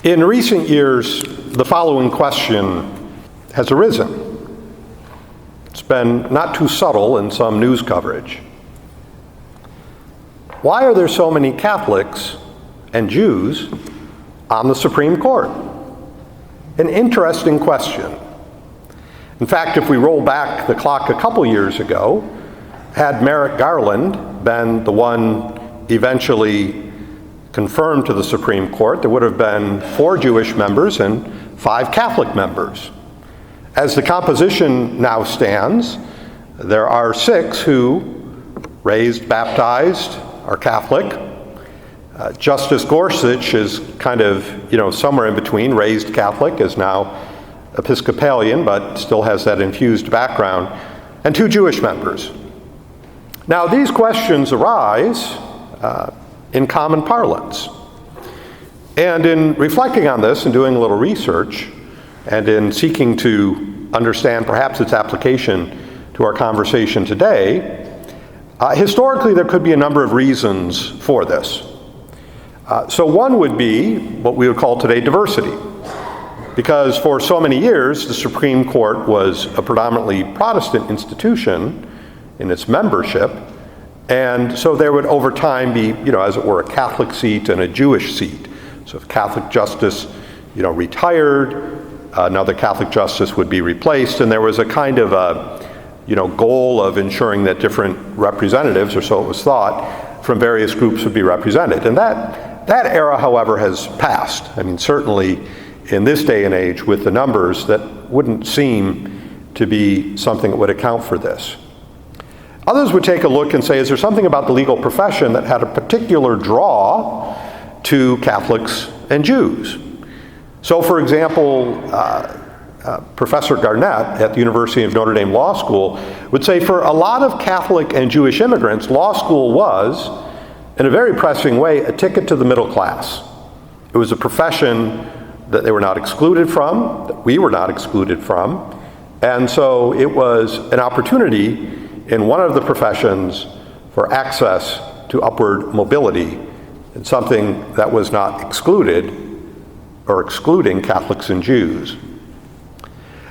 In recent years, the following question has arisen. It's been not too subtle in some news coverage. Why are there so many Catholics and Jews on the Supreme Court? An interesting question. In fact, if we roll back the clock a couple years ago, had Merrick Garland been the one eventually confirmed to the Supreme Court, there would have been 4 Jewish members and 5 Catholic members. As the composition now stands, there are 6 who, raised, baptized, are Catholic. Justice Gorsuch is kind of, somewhere in between, raised Catholic, is now Episcopalian, but still has that infused background, and 2 Jewish members. Now, these questions arise in common parlance. And in reflecting on this and doing a little research, and in seeking to understand perhaps its application to our conversation today, historically there could be a number of reasons for this. So one would be what we would call today diversity. Because for so many years, the Supreme Court was a predominantly Protestant institution in its membership, and so there would over time be, as it were, a Catholic seat and a Jewish seat. So if Catholic justice, retired, another Catholic justice would be replaced, and there was a kind of a, goal of ensuring that different representatives, or so it was thought, from various groups would be represented. And that era, however, has passed. Certainly in this day and age, with the numbers, that wouldn't seem to be something that would account for this. Others would take a look and say, is there something about the legal profession that had a particular draw to Catholics and Jews? So, for example, Professor Garnett at the University of Notre Dame Law School would say for a lot of Catholic and Jewish immigrants, law school was, in a very pressing way, a ticket to the middle class. It was a profession that they were not excluded from, that we were not excluded from, and so it was an opportunity in one of the professions for access to upward mobility, and something that was not excluded or excluding Catholics and Jews.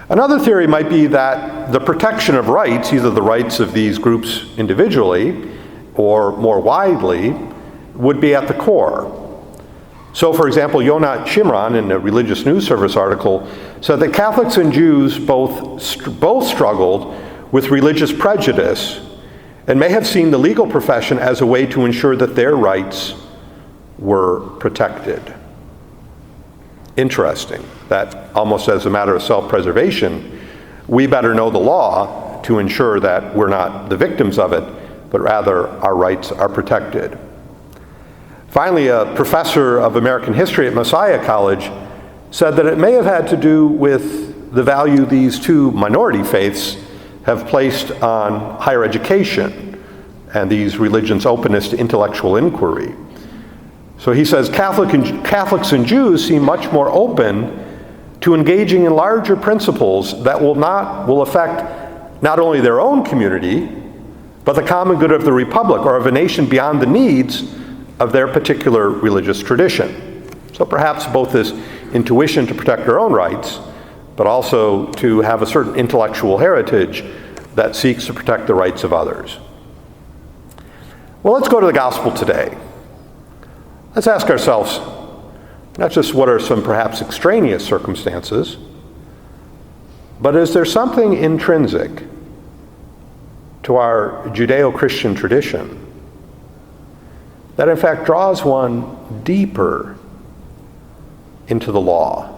Another theory might be that the protection of rights, either the rights of these groups individually or more widely, would be at the core. So, for example, Yonat Shimron, in a Religious News Service article, said that Catholics and Jews both struggled with religious prejudice and may have seen the legal profession as a way to ensure that their rights were protected. Interesting that almost as a matter of self-preservation, we better know the law to ensure that we're not the victims of it, but rather our rights are protected. Finally, a professor of American history at Messiah College said that it may have had to do with the value these 2 minority faiths have placed on higher education and these religions' openness to intellectual inquiry. So he says Catholics and Jews seem much more open to engaging in larger principles that will affect not only their own community, but the common good of the republic or of a nation beyond the needs of their particular religious tradition. So perhaps both this intuition to protect their own rights, but also to have a certain intellectual heritage that seeks to protect the rights of others. Well, let's go to the gospel today. Let's ask ourselves, not just what are some perhaps extraneous circumstances, but is there something intrinsic to our Judeo-Christian tradition that in fact draws one deeper into the law,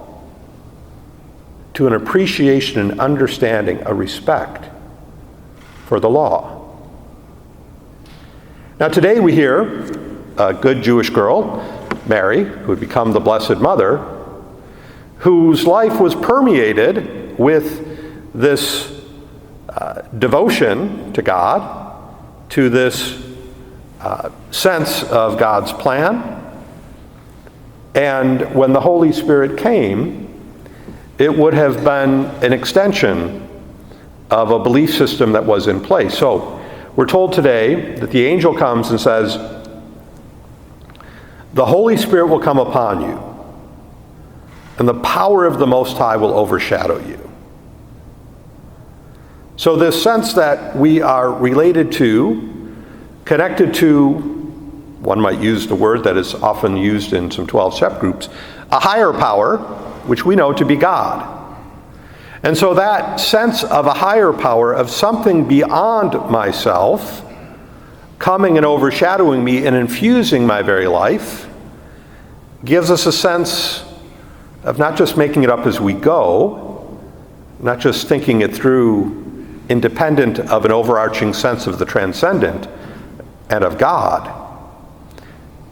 to an appreciation and understanding, a respect for the law? Now today we hear a good Jewish girl, Mary, who would become the Blessed Mother, whose life was permeated with this devotion to God, to this sense of God's plan. And when the Holy Spirit came, it would have been an extension of a belief system that was in place. So we're told today that the angel comes and says, "The Holy Spirit will come upon you, and the power of the Most High will overshadow you. So this sense that we are related to, connected to, one might use the word that is often used in some 12-step groups, a higher power, which we know to be God. And so that sense of a higher power, of something beyond myself, coming and overshadowing me and infusing my very life, gives us a sense of not just making it up as we go, not just thinking it through independent of an overarching sense of the transcendent and of God.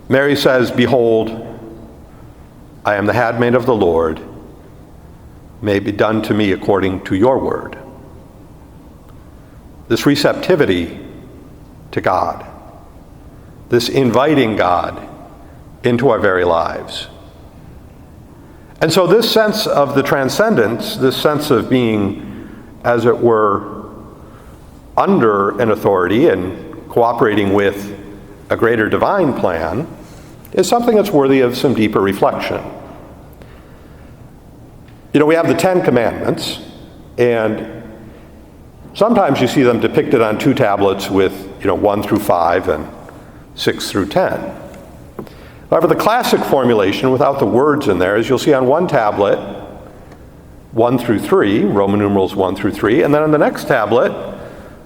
Mary says, "Behold, I am the handmaid of the Lord. May it be done to me according to your word." This receptivity to God, this inviting God into our very lives. And so this sense of the transcendence, this sense of being, as it were, under an authority and cooperating with a greater divine plan, is something that's worthy of some deeper reflection. You know, we have the 10 Commandments, and sometimes you see them depicted on 2 tablets with, 1 through 5 and 6 through 10. However, the classic formulation, without the words in there, is you'll see on one tablet 1 through 3, Roman numerals 1 through 3, and then on the next tablet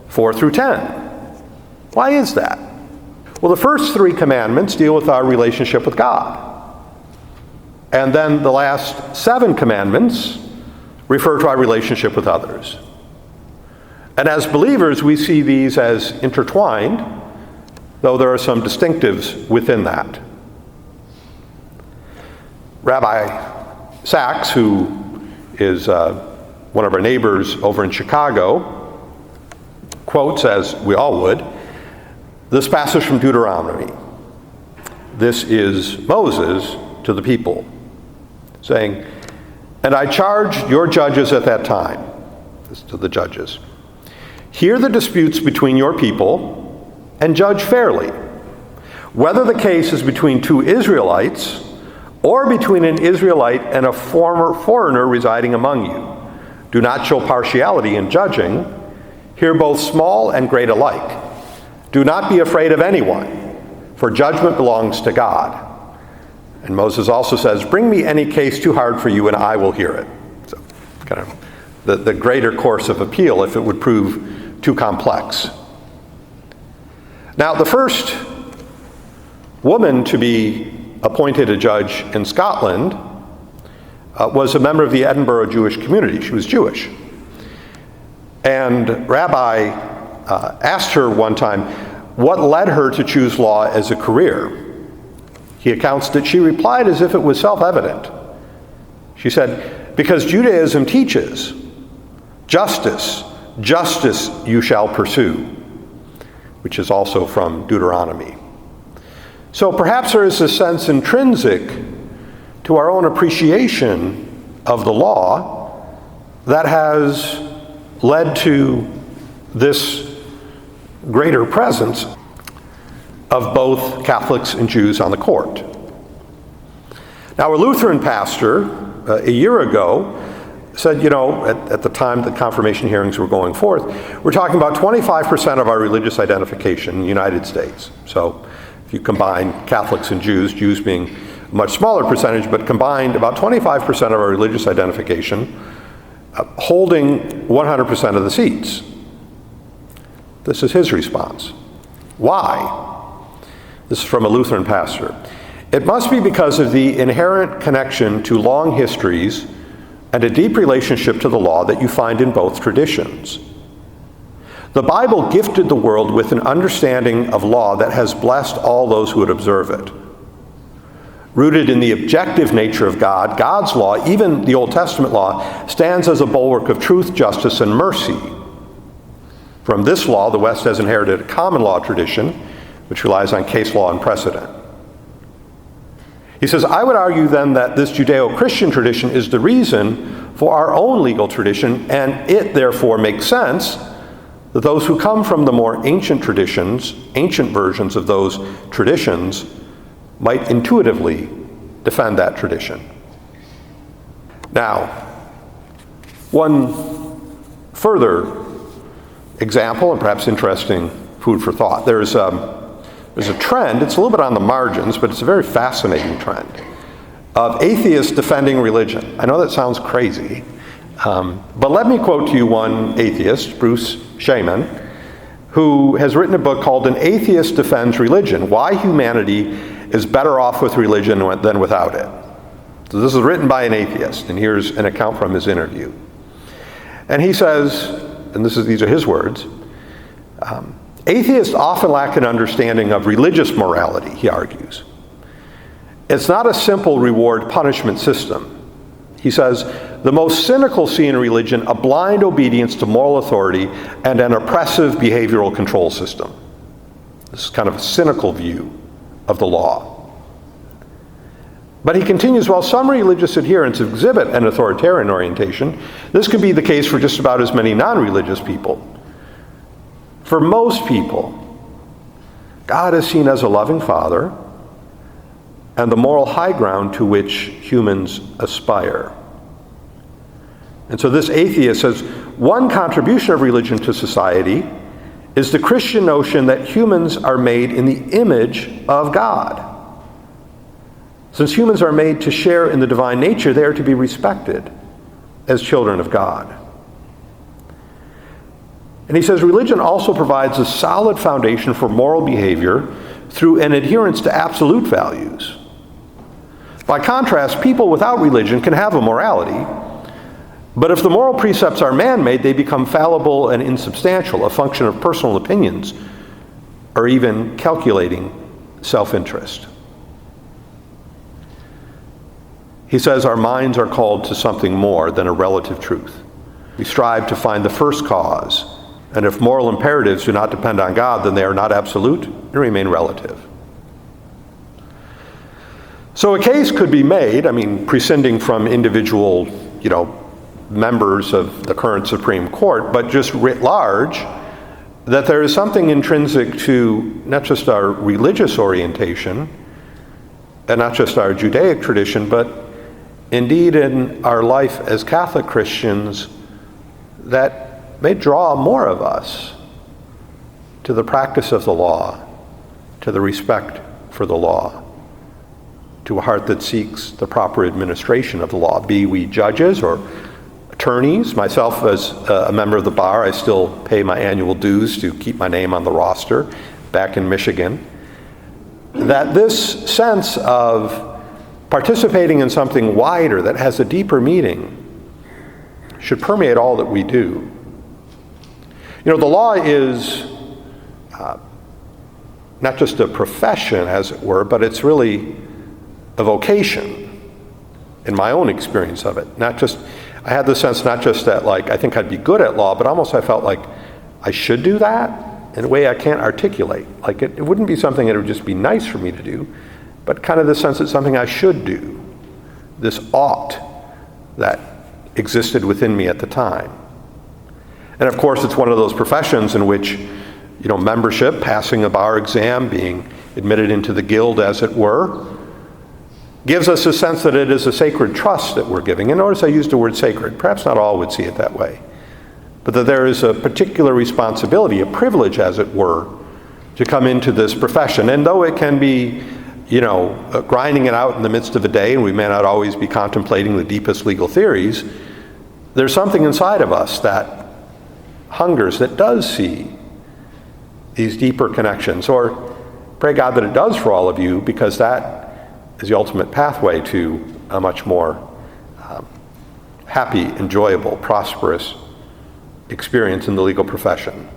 4 through 10. Why is that? Well, the first 3 commandments deal with our relationship with God. And then the last 7 commandments refer to our relationship with others. And as believers, we see these as intertwined, though there are some distinctives within that. Rabbi Sachs, who is one of our neighbors over in Chicago, quotes, as we all would, this passage from Deuteronomy. This is Moses to the people, saying, "And I charged your judges at that time," this to the judges, "hear the disputes between your people and judge fairly, whether the case is between 2 Israelites or between an Israelite and a former foreigner residing among you. Do not show partiality in judging. Hear both small and great alike. Do not be afraid of anyone, for judgment belongs to God." And Moses also says, "Bring me any case too hard for you, and I will hear it." So, kind of the greater course of appeal if it would prove too complex. Now, the first woman to be appointed a judge in Scotland was a member of the Edinburgh Jewish community. She was Jewish. And Rabbi asked her one time what led her to choose law as a career. He accounts that she replied as if it was self-evident. She said, "Because Judaism teaches, justice you shall pursue," which is also from Deuteronomy. So perhaps there is a sense intrinsic to our own appreciation of the law that has led to this greater presence of both Catholics and Jews on the court. Now, a Lutheran pastor a year ago said, at the time the confirmation hearings were going forth, we're talking about 25% of our religious identification in the United States. So if you combine Catholics and Jews being a much smaller percentage, but combined about 25% of our religious identification, holding 100% of the seats. This is his response. Why? This is from a Lutheran pastor. "It must be because of the inherent connection to long histories and a deep relationship to the law that you find in both traditions. The Bible gifted the world with an understanding of law that has blessed all those who would observe it. Rooted in the objective nature of God, God's law, even the Old Testament law, stands as a bulwark of truth, justice, and mercy. From this law, the West has inherited a common law tradition, which relies on case law and precedent." He says, "I would argue then that this Judeo-Christian tradition is the reason for our own legal tradition, and it therefore makes sense that those who come from the more ancient traditions, ancient versions of those traditions, might intuitively defend that tradition." Now, one further example, and perhaps interesting food for thought. There's a trend, it's a little bit on the margins, but it's a very fascinating trend, of atheists defending religion. I know that sounds crazy, but let me quote to you one atheist, Bruce Shaman, who has written a book called An Atheist Defends Religion: Why Humanity is Better Off with Religion Than Without It. So this is written by an atheist, and here's an account from his interview. And he says, and these are his words, atheists often lack an understanding of religious morality, he argues. It's not a simple reward-punishment system. He says, the most cynical see in religion a blind obedience to moral authority and an oppressive behavioral control system. This is kind of a cynical view of the law. But he continues, while some religious adherents exhibit an authoritarian orientation, this can be the case for just about as many non-religious people. For most people, God is seen as a loving Father and the moral high ground to which humans aspire. And so this atheist says, one contribution of religion to society is the Christian notion that humans are made in the image of God. Since humans are made to share in the divine nature, they are to be respected as children of God. And he says religion also provides a solid foundation for moral behavior through an adherence to absolute values. By contrast, people without religion can have a morality, but if the moral precepts are man-made, they become fallible and insubstantial, a function of personal opinions, or even calculating self-interest. He says our minds are called to something more than a relative truth. We strive to find the first cause, and if moral imperatives do not depend on God, then they are not absolute and remain relative. So a case could be made, prescinding from individual, members of the current Supreme Court, but just writ large, that there is something intrinsic to not just our religious orientation, and not just our Judaic tradition, but indeed in our life as Catholic Christians, that may draw more of us to the practice of the law, to the respect for the law, to a heart that seeks the proper administration of the law, be we judges or attorneys. Myself, as a member of the bar, I still pay my annual dues to keep my name on the roster back in Michigan. That this sense of participating in something wider that has a deeper meaning should permeate all that we do. The law is not just a profession, as it were, but it's really a vocation, in my own experience of it. I had the sense not just that, I think I'd be good at law, but almost I felt like I should do that in a way I can't articulate. It wouldn't be something that would just be nice for me to do, but kind of the sense it's something I should do. This ought that existed within me at the time. And of course, it's one of those professions in which, membership, passing a bar exam, being admitted into the guild, as it were, gives us a sense that it is a sacred trust that we're giving. And notice I used the word sacred. Perhaps not all would see it that way. But that there is a particular responsibility, a privilege, as it were, to come into this profession. And though it can be, grinding it out in the midst of a day, and we may not always be contemplating the deepest legal theories, there's something inside of us that hungers, that does see these deeper connections. Or pray God that it does for all of you, because that is the ultimate pathway to a much more happy, enjoyable, prosperous experience in the legal profession.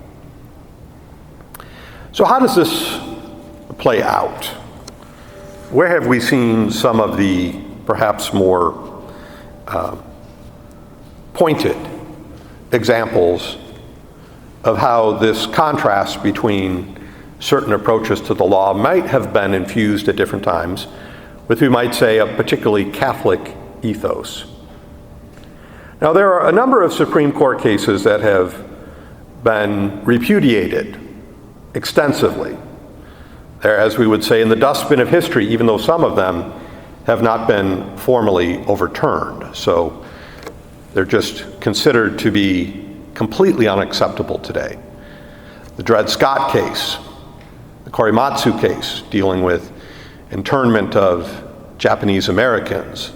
So how does this play out? Where have we seen some of the perhaps more pointed examples of how this contrast between certain approaches to the law might have been infused at different times with, we might say, a particularly Catholic ethos? Now, there are a number of Supreme Court cases that have been repudiated extensively. They're, as we would say, in the dustbin of history, even though some of them have not been formally overturned, so they're just considered to be completely unacceptable today. The Dred Scott case, the Korematsu case dealing with internment of Japanese Americans,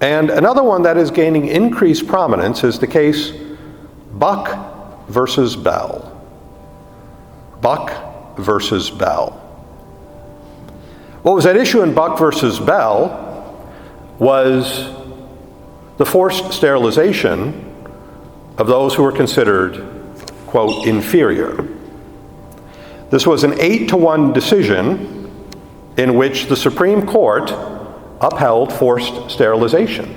and another one that is gaining increased prominence is the case Bach versus Bell. Bach versus Bell. What was at issue in Bach versus Bell was the forced sterilization of those who were considered, quote, inferior. This was an 8-1 decision in which the Supreme Court upheld forced sterilization.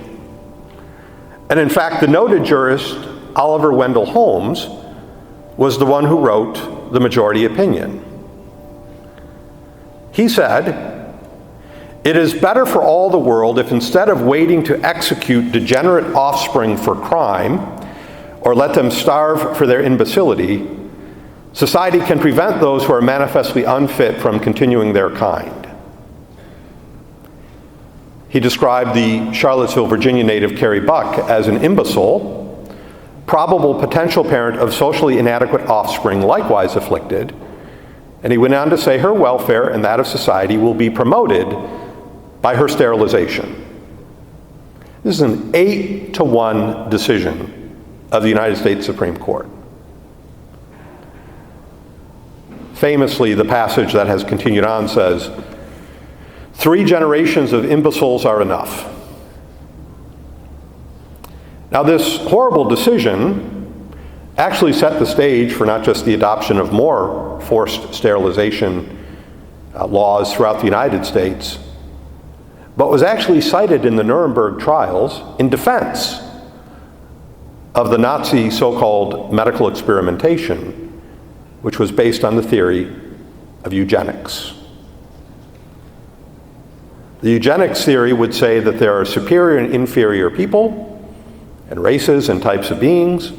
And in fact, the noted jurist Oliver Wendell Holmes was the one who wrote the majority opinion. He said, "It is better for all the world if instead of waiting to execute degenerate offspring for crime, or let them starve for their imbecility, society can prevent those who are manifestly unfit from continuing their kind." He described the Charlottesville, Virginia native Carrie Buck as an imbecile, probable potential parent of socially inadequate offspring likewise afflicted, and he went on to say her welfare and that of society will be promoted by her sterilization. This is an 8-1 decision of the United States Supreme Court. Famously, the passage that has continued on says, "3 generations of imbeciles are enough." Now, this horrible decision actually set the stage for not just the adoption of more forced sterilization laws throughout the United States, but was actually cited in the Nuremberg trials in defense of the Nazi so-called medical experimentation, which was based on the theory of eugenics. The eugenics theory would say that there are superior and inferior people, and races and types of beings,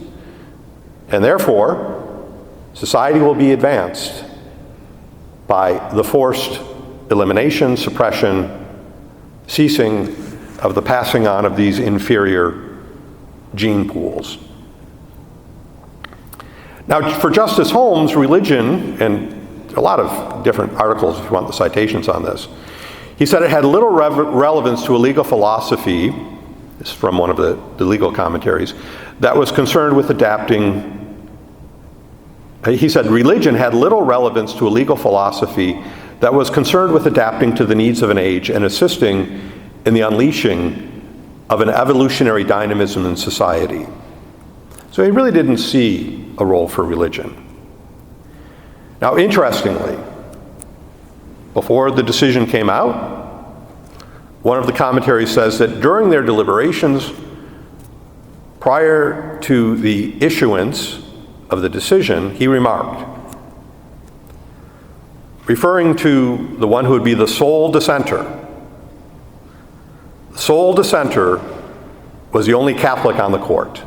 and therefore, society will be advanced by the forced elimination, suppression, ceasing of the passing on of these inferior gene pools. Now, for Justice Holmes, religion, and a lot of different articles if you want the citations on this, he said it had little relevance to a legal philosophy, this is from one of the legal commentaries, that was concerned with adapting. He said religion had little relevance to a legal philosophy that was concerned with adapting to the needs of an age and assisting in the unleashing of an evolutionary dynamism in society. So he really didn't see a role for religion. Now, interestingly, before the decision came out, one of the commentaries says that during their deliberations, prior to the issuance of the decision, he remarked, referring to the one who would be the sole dissenter. The sole dissenter was the only Catholic on the court.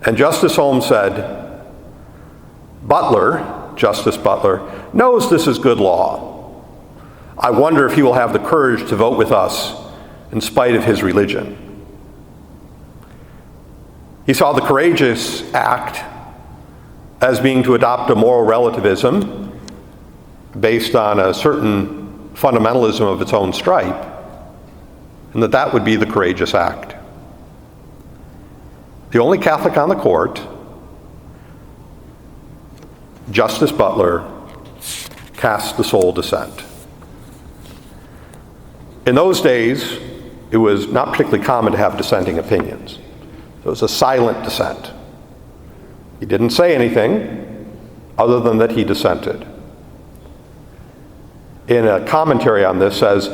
And Justice Holmes said, Justice Butler, knows this is good law. I wonder if he will have the courage to vote with us in spite of his religion. He saw the courageous act as being to adopt a moral relativism based on a certain fundamentalism of its own stripe, and that would be the courageous act. The only Catholic on the court, Justice Butler, cast the sole dissent. In those days, it was not particularly common to have dissenting opinions. It was a silent dissent. He didn't say anything other than that he dissented. In a commentary on this says,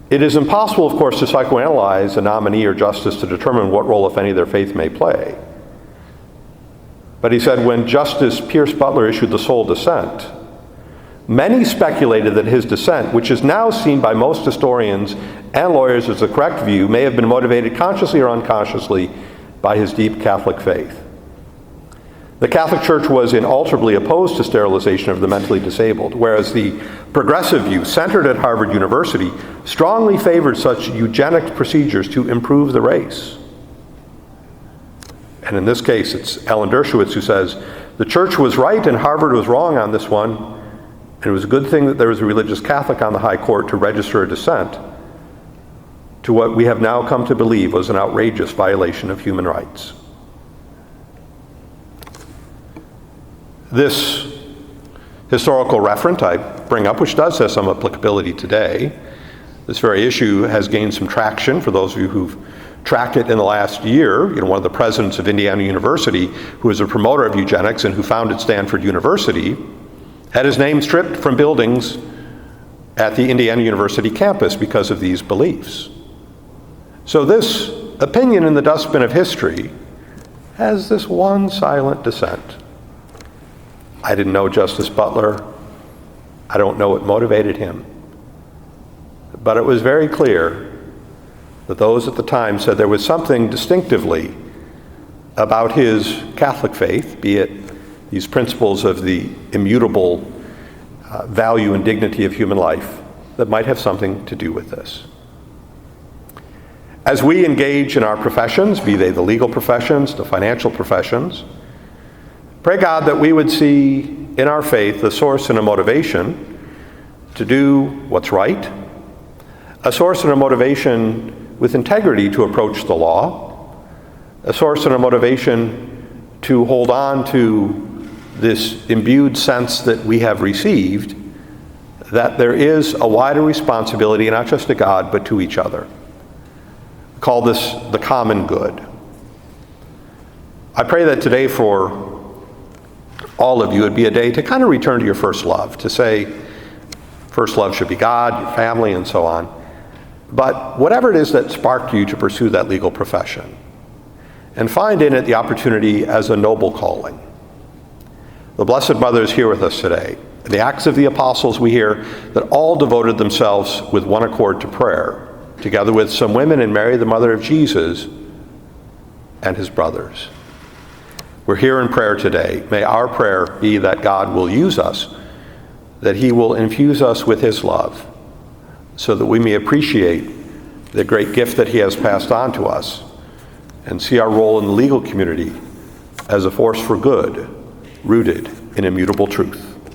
it is impossible, of course, to psychoanalyze a nominee or justice to determine what role, if any, their faith may play. But he said, when Justice Pierce Butler issued the sole dissent, many speculated that his dissent, which is now seen by most historians and lawyers as the correct view, may have been motivated consciously or unconsciously by his deep Catholic faith. The Catholic Church was inalterably opposed to sterilization of the mentally disabled, whereas the progressive view, centered at Harvard University, strongly favored such eugenic procedures to improve the race. And in this case, it's Alan Dershowitz who says, the Church was right and Harvard was wrong on this one, and it was a good thing that there was a religious Catholic on the High Court to register a dissent to what we have now come to believe was an outrageous violation of human rights. This historical referent I bring up, which does have some applicability today, this very issue has gained some traction for those of you who've tracked it in the last year. One of the presidents of Indiana University, who is a promoter of eugenics and who founded Stanford University, had his name stripped from buildings at the Indiana University campus because of these beliefs. So this opinion in the dustbin of history has this one silent dissent. I didn't know Justice Butler. I don't know what motivated him. But it was very clear that those at the time said there was something distinctively about his Catholic faith, be it these principles of the immutable value and dignity of human life, that might have something to do with this. As we engage in our professions, be they the legal professions, the financial professions, pray God that we would see in our faith a source and a motivation to do what's right, a source and a motivation with integrity to approach the law, a source and a motivation to hold on to this imbued sense that we have received that there is a wider responsibility, not just to God, but to each other. Call this the common good. I pray that today for all of you would be a day to kind of return to your first love, to say first love should be God, your family, and so on. But whatever it is that sparked you to pursue that legal profession, and find in it the opportunity as a noble calling. The Blessed Mother is here with us today. In the Acts of the Apostles, we hear that all devoted themselves with one accord to prayer, together with some women and Mary, the mother of Jesus, and his brothers. We're here in prayer today. May our prayer be that God will use us, that he will infuse us with his love, so that we may appreciate the great gift that he has passed on to us and see our role in the legal community as a force for good, rooted in immutable truth.